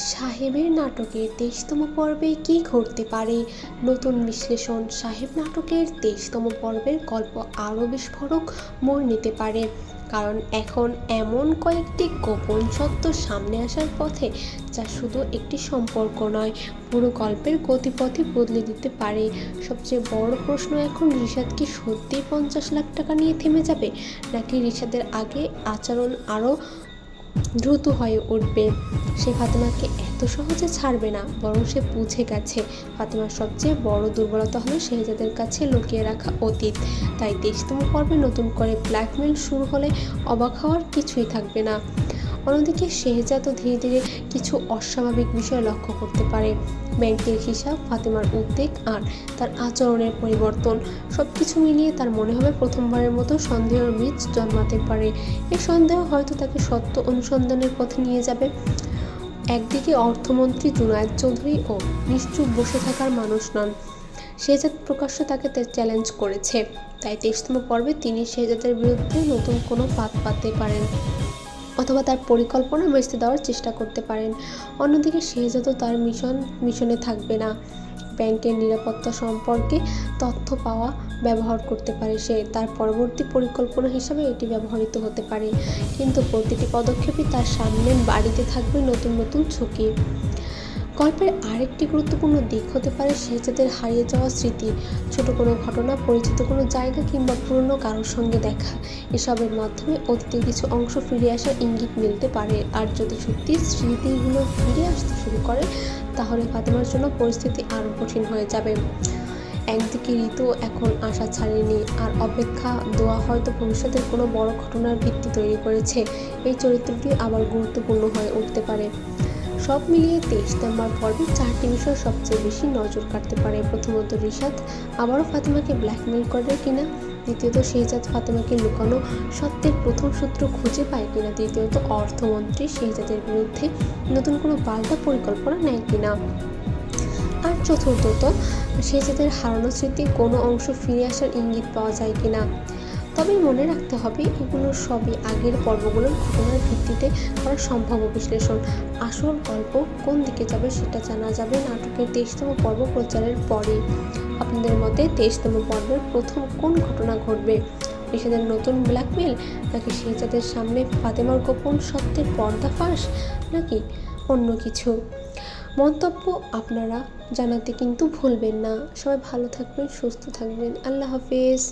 সাহেবের নাটকের ২৩তম পর্বে কী ঘটতে পারে? নতুন বিশ্লেষণ। সাহেব নাটকের ২৩তম পর্বের গল্প আরও বিস্ফোরক মোড় নিতে পারে, কারণ এখন এমন কয়েকটি গোপন সত্য সামনে আসার পথে যা শুধু একটি সম্পর্ক নয়, পুরো গল্পের গতিপথই বদলে দিতে পারে। সবচেয়ে বড় প্রশ্ন এখন, রিশাদ কি সত্যিই ৫০ লাখ টাকা নিয়ে থেমে যাবে, নাকি রিশাদের আগে আচরণ আরও দ্রুত হয়ে উঠবে? সে ফাতেমাকে এত সহজে ছাড়বে না, বরং সে বুঝে গেছে ফাতেমার সবচেয়ে বড় দুর্বলতা হলো শেহজাদের কাছে লুকিয়ে রাখা অতীত। তাই ২৩তম পর্বে নতুন করে ব্ল্যাকমেল শুরু হলে অবাক হওয়ার কিছুই থাকবে না। অন্যদিকে শেহজাদও ধীরে ধীরে কিছু অস্বাভাবিক বিষয় লক্ষ্য করতে পারে। ব্যাংকের হিসাব, ফাতেমার উদ্বেগ আর তার আচরণের পরিবর্তন, সবকিছু মিলিয়ে তার মনে হবে প্রথমবারের মতো সন্দেহের বীজ জন্মাতে পারে। এই সন্দেহ হয়তো তাকে সত্য অনুসন্ধানের পথে নিয়ে যাবে। একদিকে অর্থমন্ত্রী জুনায়েদ চৌধুরীও নিশ্চুপ বসে থাকার মানুষ নন। শেহজাদ প্রকাশ্যে তাকে চ্যালেঞ্জ করেছে, তাই ২৩তম পর্বে তিনি শেহজাদের বিরুদ্ধে নতুন কোনো ফাঁদ পাততে পারেন, অথবা তার পরিকল্পনা ভেস্তে দেওয়ার চেষ্টা করতে পারেন। অন্যদিকে শেহজাদও তার মিশনে থাকবে না। ব্যাংকের নিরাপত্তা সম্পর্কে তথ্য পাওয়া ব্যবহার করতে পারে সে, তার পরবর্তী পরিকল্পনা হিসাবে এটি ব্যবহৃত হতে পারে। কিন্তু প্রতিটি পদক্ষেপই তার সামনে বাড়িতে থাকবে নতুন নতুন ঝুঁকি। গল্পের আরেকটি গুরুত্বপূর্ণ দিক হতে পারে শেহজাদের হারিয়ে যাওয়া স্মৃতি, ছোট কোনো ঘটনা, পরিচিত কোনো জায়গা কিংবা পুরনো কারোর সঙ্গে দেখা। এসবের মাধ্যমে অতীতের কিছু অংশ ফিরে আসার ইঙ্গিত মিলতে পারে। আর যদি সত্যি স্মৃতিগুলো ফিরে আসতে শুরু করে, তাহলে ফাতেমার জন্য পরিস্থিতি আরও কঠিন হয়ে যাবে। একদিকে ঋতু এখন আশা ছাড়েনি, আর অপেক্ষা দোয়া হয়তো ভবিষ্যতের কোনো বড় ঘটনার ভিত্তি তৈরি করেছে। এই চরিত্রটি আবার গুরুত্বপূর্ণ হয়ে উঠতে পারে। সব মিলিয়ে ২৩তম পর্বে ৪টি বিষয় সবচেয়ে বেশি নজর কাটতে পারে। প্রথমত, রিশাদ আবারও ফাতেমাকে ব্ল্যাকমেল করে কিনা। দ্বিতীয়ত, শেহজাদ ফাতেমাকে লুকানো সত্যের প্রথম সূত্র খুঁজে পায় কিনা। তৃতীয়ত, অর্থমন্ত্রী শেহজাদের বিরুদ্ধে নতুন কোনো পাল্টা পরিকল্পনা নেয় কিনা। আর চতুর্থত, শেহজাদের হারানো স্মৃতি কোনো অংশ ফিরে আসার ইঙ্গিত পাওয়া যায় কিনা। তবে মনে রাখতে হবে, এগুলোর সবই আগের পর্বগুলোর ঘটনার ভিত্তিতে করা সম্ভাব্য বিশ্লেষণ। আসল গল্প কোন দিকে যাবে সেটা জানা যাবে নাটকের ২৩তম পর্ব প্রচারের পরেই। আপনাদের মতে ২৩তম পর্বের প্রথম কোন ঘটনা ঘটবে? রিশাদের নতুন ব্ল্যাকমেল, নাকি শেহজাদের সামনে ফাতেমার গোপন সত্যের পর্দাফাঁস, নাকি অন্য কিছু? মন্তব্য আপনারা জানাতে কিন্তু ভুলবেন না। সবাই ভালো থাকবেন, সুস্থ থাকবেন। আল্লাহ হাফেজ।